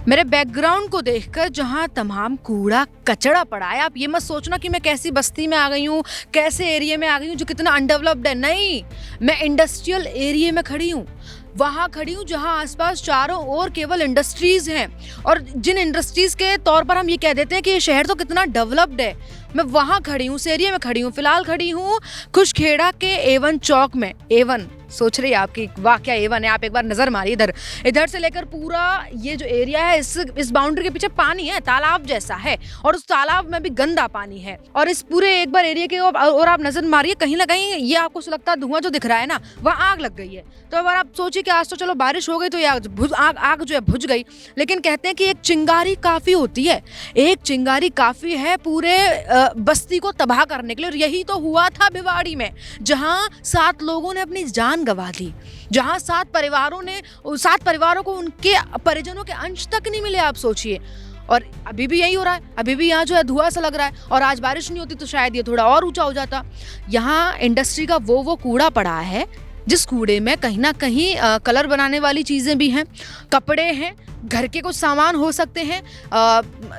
मेरे बैकग्राउंड को देखकर जहाँ तमाम कूड़ा कचरा पड़ा है, आप ये मत सोचना कि मैं कैसी बस्ती में आ गई हूँ, कैसे एरिया में आ गई हूँ जो कितना अनडेवलप्ड है। नहीं, मैं इंडस्ट्रियल एरिया में खड़ी हूँ। वहाँ खड़ी हूँ जहाँ आसपास चारों ओर केवल इंडस्ट्रीज हैं, और जिन इंडस्ट्रीज के तौर पर हम ये कह देते हैं कि ये शहर तो कितना डेवलप्ड है, मैं वहाँ खड़ी हूँ, उस एरिया में खड़ी हूँ। फिलहाल खड़ी हूँ खुशखेड़ा के A1 चौक में। A1 सोच रही है आपकी, वाह क्या A1 है। आप एक बार नजर मारिए इधर से लेकर पूरा ये जो एरिया है, इस बाउंड्री के पीछे पानी है, तालाब जैसा है, और उस तालाब में भी गंदा पानी है। और इस पूरे एक बार एरिया के और आप नजर मारिए, कहीं ना कहीं ये आपको लगता है धुआं जो दिख रहा है ना, वहाँ आग लग गई है। तो अगर आप सोचिए कि आज तो चलो बारिश हो गई तो ये आग जो है बुझ गई, लेकिन कहते हैं कि एक चिंगारी काफी होती है, एक चिंगारी काफी है पूरे बस्ती को तबाह करने के लिए। और यही तो हुआ था भिवाड़ी में, जहाँ 7 लोगों ने अपनी जान गंवा दी, जहाँ 7 परिवारों को उनके परिजनों के अंश तक नहीं मिले। आप सोचिए, और अभी भी यही हो रहा है। अभी भी यहाँ जो है धुआं सा लग रहा है, और आज बारिश नहीं होती तो शायद ये थोड़ा और ऊंचा हो जाता। यहाँ इंडस्ट्री का वो कूड़ा पड़ा है जिस कूड़े में कहीं ना कहीं कलर बनाने वाली चीज़ें भी हैं, कपड़े हैं, घर के कुछ सामान हो सकते हैं,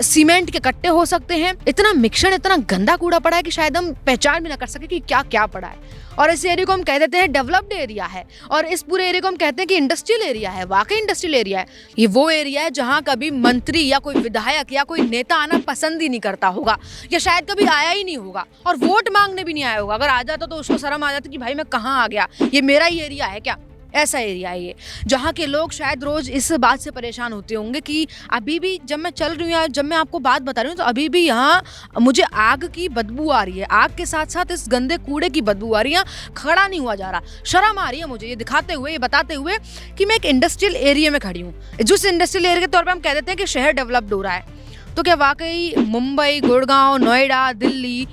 सीमेंट के कट्टे हो सकते हैं। इतना मिक्सचर, इतना गंदा कूड़ा पड़ा है कि शायद हम पहचान भी ना कर सके कि क्या क्या पड़ा है। और इस एरिया को हम कह देते हैं डेवलप्ड एरिया है, और इस पूरे एरिया को हम कहते हैं कि इंडस्ट्रियल एरिया है। वाकई इंडस्ट्रियल एरिया है। ये वो एरिया है जहाँ कभी मंत्री या कोई विधायक या कोई नेता आना पसंद ही नहीं करता होगा, या शायद कभी आया ही नहीं होगा, और वोट मांगने भी नहीं आया होगा। अगर आ जाता तो उसको शर्म आ जाती कि भाई मैं कहाँ आ गया, ये मेरा ही एरिया है क्या। ऐसा एरिया है ये, जहाँ के लोग शायद रोज इस बात से परेशान होते होंगे कि अभी भी जब मैं चल रही हूँ, जब मैं आपको बात बता रही हूँ, तो अभी भी यहाँ मुझे आग की बदबू आ रही है। आग के साथ साथ इस गंदे कूड़े की बदबू आ रही है। खड़ा नहीं हुआ जा रहा, शर्म आ रही है मुझे ये दिखाते हुए, ये बताते हुए कि मैं एक इंडस्ट्रियल एरिया में खड़ी हूँ। जिस इंडस्ट्रियल एरिया के तौर पर हम कह देते हैं कि शहर डेवलप्ड हो रहा है, तो क्या वाकई मुंबई, गुड़गांव, नोएडा, दिल्ली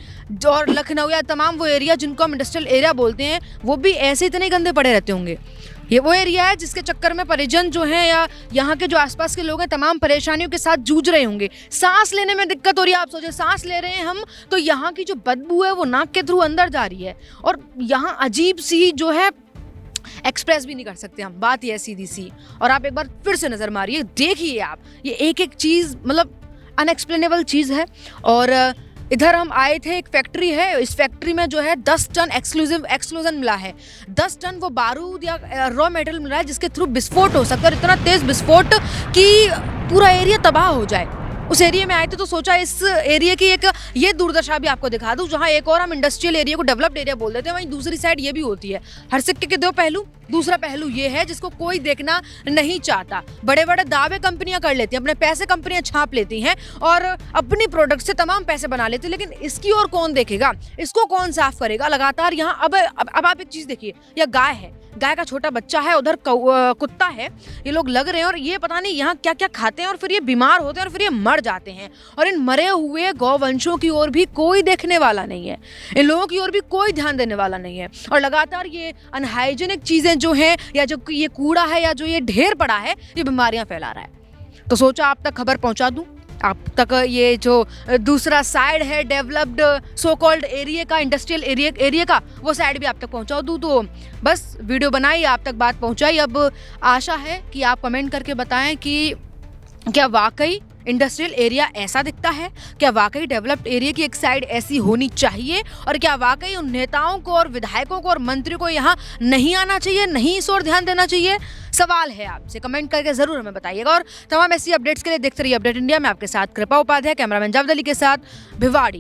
और लखनऊ या तमाम वो एरिया जिनको हम इंडस्ट्रियल एरिया बोलते हैं, वो भी ऐसे इतने गंदे पड़े रहते होंगे? ये वो एरिया है जिसके चक्कर में परिजन जो हैं या यहाँ के जो आसपास के लोग हैं तमाम परेशानियों के साथ जूझ रहे होंगे। सांस लेने में दिक्कत हो रही है। आप सोचिए, सांस ले रहे हैं हम तो यहाँ की जो बदबू है वो नाक के थ्रू अंदर जा रही है, और यहाँ अजीब सी जो है एक्सप्रेस भी नहीं कर सकते हम। बात ये है सीधी सी। और आप एक बार फिर से नजर मारिए, देखिए आप, ये एक एक चीज मतलब अनएक्सप्लेनेबल चीज है। और इधर हम आए थे, एक फैक्ट्री है, इस फैक्ट्री में जो है 10 टन एक्सक्लूजन मिला है। 10 टन वो बारूद या रॉ मटेरियल मिला है जिसके थ्रू विस्फोट हो सकता है, और इतना तेज विस्फोट कि पूरा एरिया तबाह हो जाए। उस एरिया में आए थे तो सोचा इस एरिया की एक ये दुर्दशा भी आपको दिखा दूं। जहाँ एक और हम इंडस्ट्रियल एरिया को डेवलप्ड एरिया बोल देते हैं, वहीं दूसरी साइड ये भी होती है। हर सिक्के के 2 पहलू। दूसरा पहलू ये है जिसको कोई देखना नहीं चाहता। बड़े बड़े दावे कंपनियां कर लेती हैं, अपने पैसे कंपनियां छाप लेती हैं और अपनी प्रोडक्ट से तमाम पैसे बना लेती हैं, लेकिन इसकी ओर कौन देखेगा, इसको कौन साफ करेगा। लगातार यहाँ अब आप एक चीज देखिए, यह गाय है, गाय का छोटा बच्चा है, उधर कुत्ता है, ये लोग लग रहे हैं और ये पता नहीं यहाँ क्या क्या खाते हैं, और फिर ये बीमार होते हैं और फिर ये मर जाते हैं। और इन मरे हुए गौवंशों की ओर भी कोई देखने वाला नहीं है, इन लोगों की ओर भी कोई ध्यान देने वाला नहीं है। और लगातार ये अनहाइजीनिक चीजें जो हैं, या जो ये कूड़ा है, या जो ये ढेर पड़ा है, ये बीमारियां फैला रहा है। तो सोचा आप तक खबर पहुंचा दूं, आप तक ये जो दूसरा साइड है डेवलप्ड सो कॉल्ड एरिया का, इंडस्ट्रियल एरिया का, वो साइड भी आप तक पहुंचा दूं। तो बस वीडियो बनाई, आप तक बात पहुंचाई। अब आशा है कि आप कमेंट करके बताएं कि क्या वाकई इंडस्ट्रियल एरिया ऐसा दिखता है, क्या वाकई डेवलप्ड एरिया की एक साइड ऐसी होनी चाहिए, और क्या वाकई उन नेताओं को और विधायकों को और मंत्रियों को यहाँ नहीं आना चाहिए, नहीं इस ओर ध्यान देना चाहिए। सवाल है आपसे, कमेंट करके जरूर हमें बताइएगा। और तमाम ऐसी अपडेट्स के लिए देखते रहिए अपडेट इंडिया में। आपके साथ कृपा उपाध्याय, कैमरामैन जावेद अली के साथ, भिवाड़ी।